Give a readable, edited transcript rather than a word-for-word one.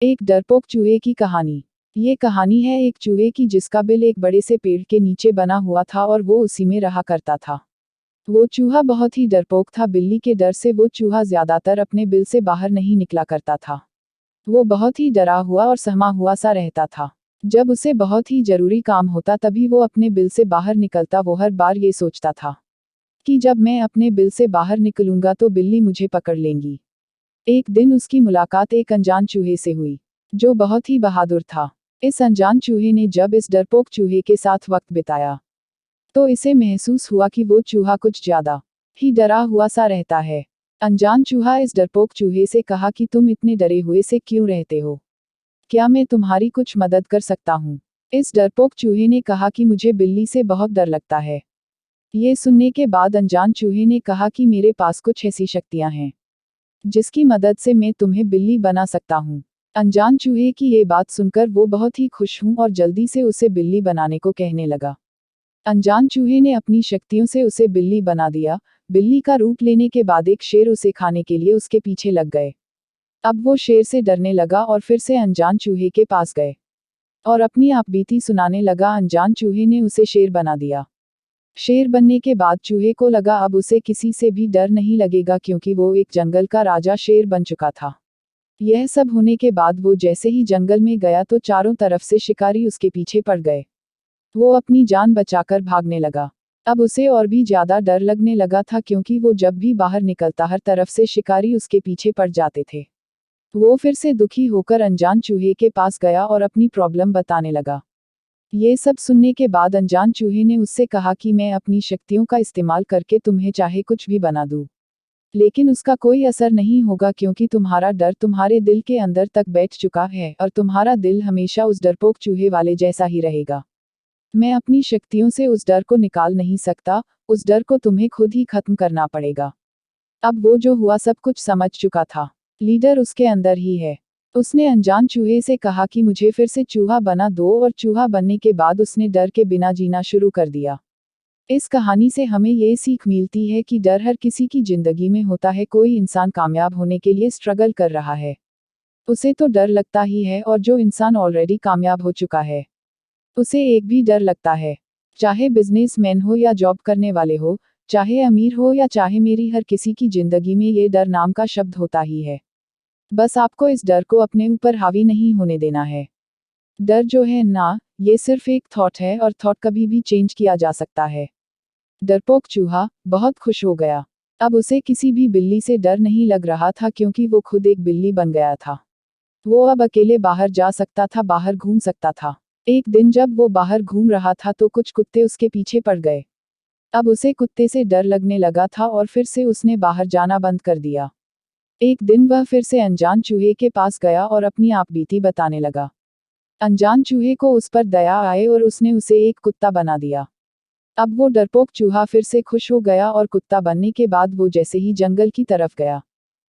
एक डरपोक चूहे की कहानी। ये कहानी है एक चूहे की जिसका बिल एक बड़े से पेड़ के नीचे बना हुआ था और वो उसी में रहा करता था। वो चूहा बहुत ही डरपोक था। बिल्ली के डर से वो चूहा ज्यादातर अपने बिल से बाहर नहीं निकला करता था। वो बहुत ही डरा हुआ और सहमा हुआ सा रहता था। जब उसे बहुत ही जरूरी काम होता तभी वो अपने बिल से बाहर निकलता। वो हर बार ये सोचता था कि जब मैं अपने बिल से बाहर निकलूंगा तो बिल्ली मुझे पकड़ लेंगी। एक दिन उसकी मुलाकात एक अनजान चूहे से हुई, जो बहुत ही बहादुर था। इस अनजान चूहे ने जब इस डरपोक चूहे के साथ वक्त बिताया, तो इसे महसूस हुआ कि वो चूहा कुछ ज्यादा ही डरा हुआ सा रहता है। अनजान चूहा इस डरपोक चूहे से कहा कि तुम इतने डरे हुए से क्यों रहते हो? क्या मैं तुम्हारी कुछ मदद कर सकता हूँ? इस डरपोक चूहे ने कहा कि मुझे बिल्ली से बहुत डर लगता है। ये सुनने के बाद अनजान चूहे ने कहा कि मेरे पास कुछ ऐसी शक्तियाँ हैं जिसकी मदद से मैं तुम्हें बिल्ली बना सकता हूँ। अनजान चूहे की ये बात सुनकर वो बहुत ही खुश हूँ और जल्दी से उसे बिल्ली बनाने को कहने लगा। अनजान चूहे ने अपनी शक्तियों से उसे बिल्ली बना दिया। बिल्ली का रूप लेने के बाद एक शेर उसे खाने के लिए उसके पीछे लग गए। अब वो शेर से डरने लगा और फिर से अनजान चूहे के पास गए और अपनी आप बीती सुनाने लगा। अनजान चूहे ने उसे शेर बना दिया। शेर बनने के बाद चूहे को लगा अब उसे किसी से भी डर नहीं लगेगा क्योंकि वो एक जंगल का राजा शेर बन चुका था। यह सब होने के बाद वो जैसे ही जंगल में गया तो चारों तरफ से शिकारी उसके पीछे पड़ गए। वो अपनी जान बचाकर भागने लगा। अब उसे और भी ज्यादा डर लगने लगा था क्योंकि वो जब भी बाहर निकलता हर तरफ से शिकारी उसके पीछे पड़ जाते थे। वो फिर से दुखी होकर अनजान चूहे के पास गया और अपनी प्रॉब्लम बताने लगा। ये सब सुनने के बाद अनजान चूहे ने उससे कहा कि मैं अपनी शक्तियों का इस्तेमाल करके तुम्हें चाहे कुछ भी बना दूं, लेकिन उसका कोई असर नहीं होगा क्योंकि तुम्हारा डर तुम्हारे दिल के अंदर तक बैठ चुका है और तुम्हारा दिल हमेशा उस डरपोक चूहे वाले जैसा ही रहेगा। मैं अपनी शक्तियों से उस डर को निकाल नहीं सकता, उस डर को तुम्हें खुद ही खत्म करना पड़ेगा। अब वो जो हुआ सब कुछ समझ चुका था। लीडर उसके अंदर ही है। उसने अनजान चूहे से कहा कि मुझे फिर से चूहा बना दो और चूहा बनने के बाद उसने डर के बिना जीना शुरू कर दिया। इस कहानी से हमें ये सीख मिलती है कि डर हर किसी की जिंदगी में होता है। कोई इंसान कामयाब होने के लिए स्ट्रगल कर रहा है, उसे तो डर लगता ही है, और जो इंसान ऑलरेडी कामयाब हो चुका है उसे एक भी डर लगता है। चाहे बिजनेसमैन हो या जॉब करने वाले हो, चाहे अमीर हो या चाहे मेरी, हर किसी की जिंदगी में ये डर नाम का शब्द होता ही है। बस आपको इस डर को अपने ऊपर हावी नहीं होने देना है। डर जो है ना, ये सिर्फ एक थॉट है और थॉट कभी भी चेंज किया जा सकता है। डरपोक चूहा बहुत खुश हो गया। अब उसे किसी भी बिल्ली से डर नहीं लग रहा था क्योंकि वो खुद एक बिल्ली बन गया था। वो अब अकेले बाहर जा सकता था, बाहर घूम सकता था। एक दिन जब वो बाहर घूम रहा था तो कुछ कुत्ते उसके पीछे पड़ गए। अब उसे कुत्ते से डर लगने लगा था और फिर से उसने बाहर जाना बंद कर दिया। एक दिन वह फिर से अनजान चूहे के पास गया और अपनी आप बीती बताने लगा। अनजान चूहे को उस पर दया आए और उसने उसे एक कुत्ता बना दिया। अब वो डरपोक चूहा फिर से खुश हो गया और कुत्ता बनने के बाद वो जैसे ही जंगल की तरफ गया,